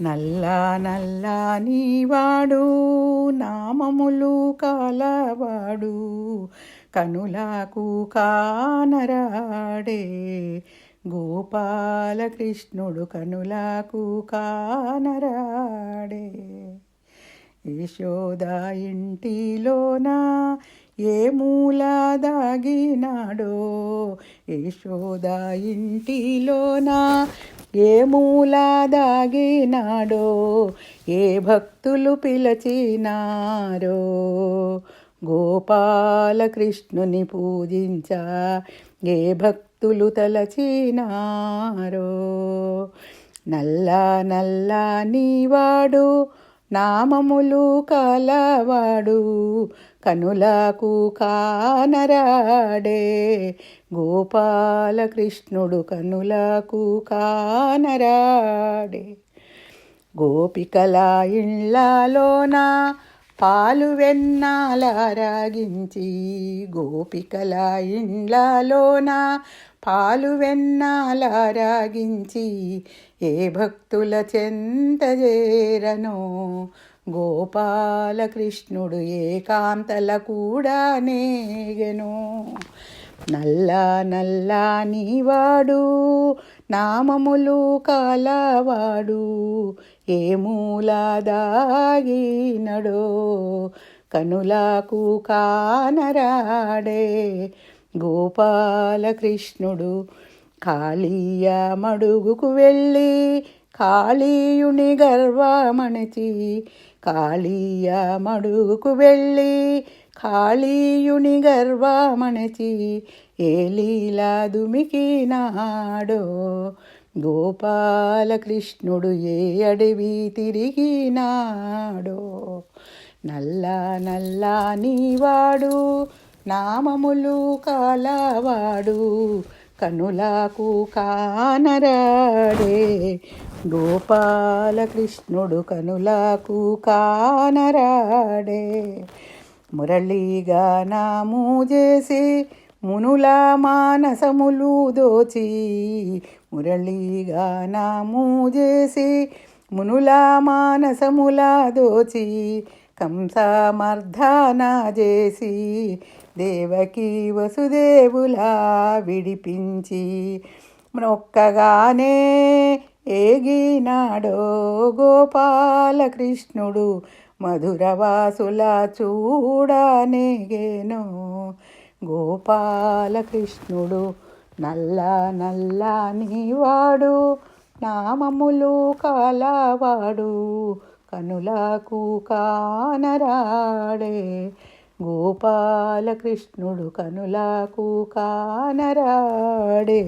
నల్లా నల్లా నీవాడు నామములు కలవాడు కనులకు కానరాడే గోపాలకృష్ణుడు కనులకు కానరాడే. యశోద ఇంటిలోన ఏ మూల దాగినాడో, యశోద ఇంటిలోన ఏ మూల దాగినాడో, ఏ భక్తులు పిలచినారో గోపాలకృష్ణుని పూజించ ఏ భక్తులు తలచినారో. నల్లా నల్లా నీవాడు నామములు కలవాడు కనులకు కానరాడే గోపాలకృష్ణుడు కనులకు కానరాడే. గోపికల ఇళ్ళలోన పాలు వెన్నాలరాగించి, గోపికల ఇండ్లలోన పాలు వెన్నాలరాగించి ఏ భక్తుల చెంతజేరనో గోపాలకృష్ణుడు ఏకాంతల కూడా నేగెను. నల్లా నల్లా నీవాడు నామములు కలవాడు ఏ మూల దాగినడో కనులకు కానరాడే గోపాలకృష్ణుడు. కాళీయ మడుగుకు వెళ్ళి కాళీయుని గర్వమణచి, కాళీయ మడుగుకు వెళ్ళి కాళీయుని గర్వమణచి ఏ లీలా దుమికినాడో గోపాలకృష్ణుడు ఏ అడవి తిరిగినాడో. నల్లా నల్లా నీవాడు నామములు కలవాడు కనులకు కానరాడే గోపాలకృష్ణుడు కనులకు కానరాడే. మురళీగానము చేసి మునుల మానసములు దోచి, మురళీగానము చేసి మునుల మానసముల దోచి కంసమర్ధన చేసి దేవకి వసుదేవులా విడిపించి మొక్కగానే ఏగినాడో గోపాలకృష్ణుడు మధురవాసుల చూడనేగేను గోపాలకృష్ణుడు. నల్లా నల్లా నీవాడు నామములు కలవాడు కనులకు కానరాడే గోపాలకృష్ణుడు కనులకు కానరాడే.